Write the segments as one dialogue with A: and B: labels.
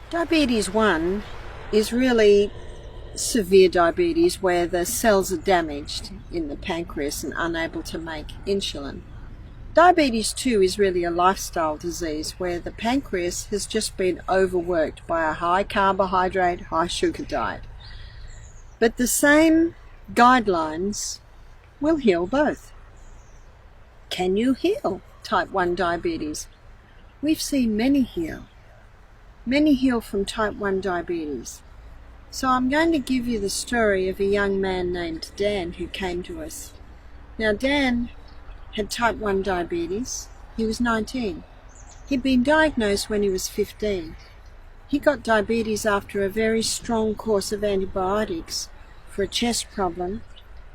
A: Diabetes 1 is really severe diabetes where the cells are damaged in the pancreas and unable to make insulin. Diabetes 2 is really a lifestyle disease where the pancreas has just been overworked by a high carbohydrate, high sugar diet. But the same guidelines will heal both. Can you heal type 1 diabetes? We've seen many heal. Many heal from type 1 diabetes. So I'm going to give you the story of a young man named Dan who came to us. Now Dan had type 1 diabetes. He was 19. He'd been diagnosed when he was 15. He got diabetes after a very strong course of antibiotics for a chest problem,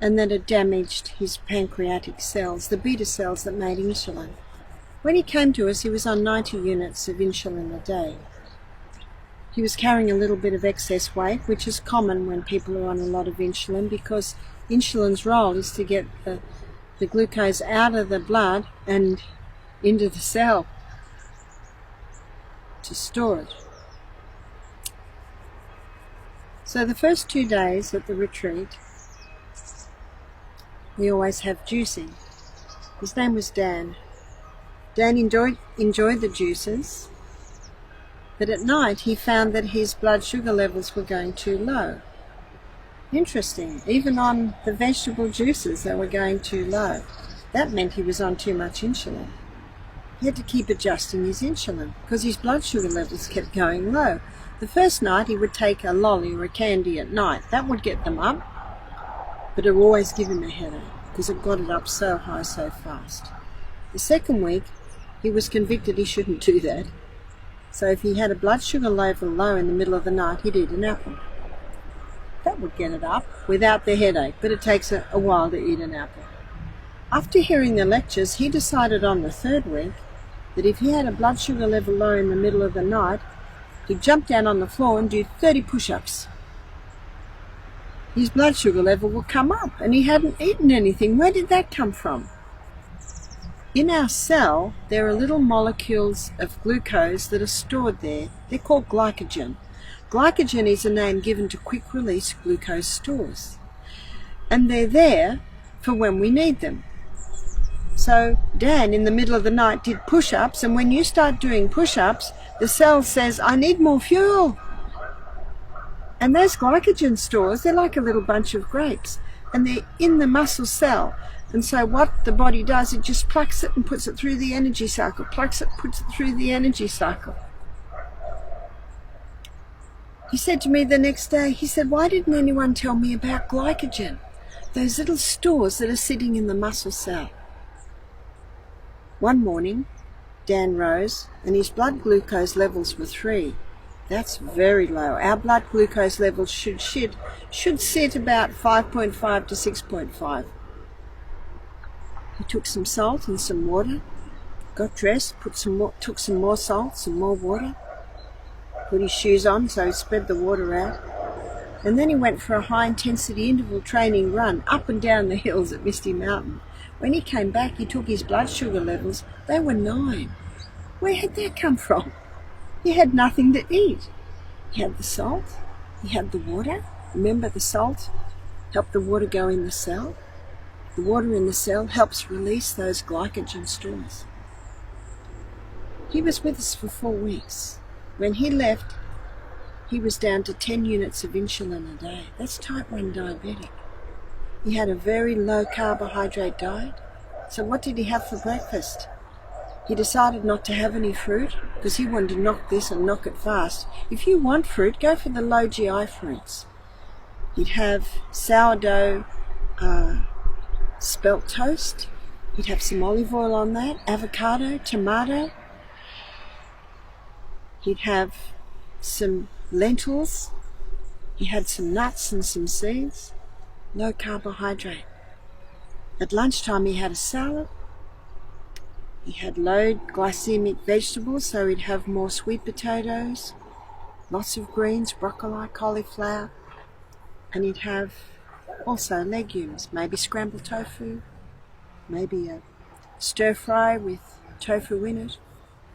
A: and that had damaged his pancreatic cells, the beta cells that made insulin. When he came to us, he was on 90 units of insulin a day. He was carrying a little bit of excess weight, which is common when people are on a lot of insulin, because insulin's role is to get the glucose out of the blood and into the cell to store it. So the first 2 days at the retreat, we always have juicing. His name was Dan. Dan enjoyed the juices, but at night he found that his blood sugar levels were going too low. Interesting, even on the vegetable juices they were going too low. That meant he was on too much insulin. He had to keep adjusting his insulin because his blood sugar levels kept going low. The first night he would take a lolly or a candy at night. That would get them up, but it would always give him a headache because it got it up so high so fast. The second week he was convicted he shouldn't do that. So if he had a blood sugar level low in the middle of the night, he'd eat an apple. That would get it up without the headache, but it takes a while to eat an apple. After hearing the lectures, he decided on the third week that if he had a blood sugar level low in the middle of the night, he'd jump down on the floor and do 30 push-ups. His blood sugar level would come up, and he hadn't eaten anything. Where did that come from? In our cell, there are little molecules of glucose that are stored there. They're called glycogen. Glycogen is a name given to quick-release glucose stores. And they're there for when we need them. So Dan, in the middle of the night, did push-ups, and when you start doing push-ups, the cell says, I need more fuel. And those glycogen stores, they're like a little bunch of grapes, and they're in the muscle cell. And so what the body does, it just plucks it and puts it through the energy cycle, plucks it, puts it through the energy cycle. He said to me the next day, he said, why didn't anyone tell me about glycogen? Those little stores that are sitting in the muscle cell. One morning, Dan rose and his blood glucose levels were 3. That's very low. Our blood glucose levels should sit about 5.5 to 6.5. He took some salt and some water, got dressed, took some more salt, some more water, put his shoes on so he spread the water out, and then he went for a high-intensity interval training run up and down the hills at Misty Mountain. When he came back, he took his blood sugar levels. They were 9. Where had that come from? He had nothing to eat. He had the salt, he had the water. Remember, the salt helped the water go in the cell. The water in the cell helps release those glycogen stores. He was with us for 4 weeks. When he left, he was down to 10 units of insulin a day. That's type 1 diabetic. He had a very low carbohydrate diet. So what did he have for breakfast? He decided not to have any fruit because he wanted to knock this and knock it fast. If you want fruit, go for the low GI fruits. He'd have sourdough spelt toast. He'd have some olive oil on that, avocado, tomato. He'd have some lentils. He had some nuts and some seeds. Low carbohydrate. At lunchtime he had a salad. He had low glycemic vegetables, so he'd have more sweet potatoes, lots of greens, broccoli, cauliflower, and he'd have also legumes, maybe scrambled tofu, maybe a stir fry with tofu in it,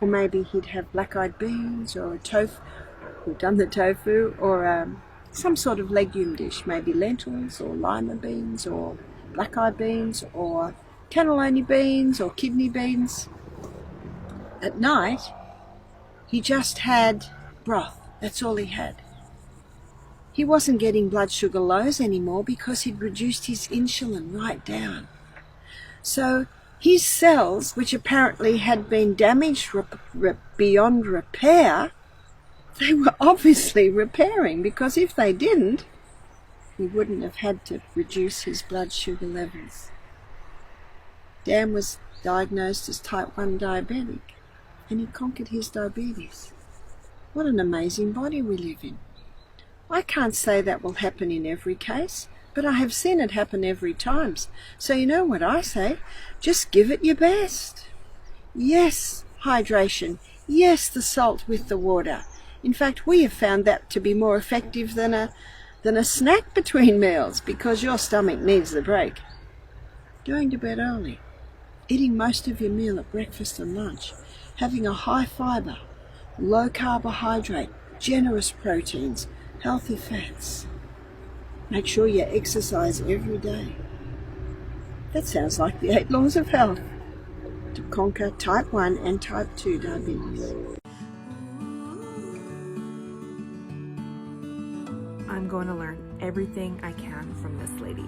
A: or maybe he'd have black-eyed beans or a We've done the tofu, or some sort of legume dish, maybe lentils or lima beans or black-eyed beans or cannellini beans or kidney beans. At night, he just had broth. That's all he had. He wasn't getting blood sugar lows anymore because he'd reduced his insulin right down. So his cells, which apparently had been damaged beyond repair, they were obviously repairing, because if they didn't, he wouldn't have had to reduce his blood sugar levels. Dan was diagnosed as type 1 diabetic, and he conquered his diabetes. What an amazing body we live in. I can't say that will happen in every case, but I have seen it happen every time. So you know what I say? Just give it your best. Yes, hydration. Yes, the salt with the water. In fact, we have found that to be more effective than a snack between meals, because your stomach needs the break. Going to bed early. Eating most of your meal at breakfast and lunch. Having a high fibre, low carbohydrate, generous proteins, healthy fats. Make sure you exercise every day. That sounds like the 8 laws of health to conquer type 1 and type 2 diabetes.
B: I'm going to learn everything I can from this lady.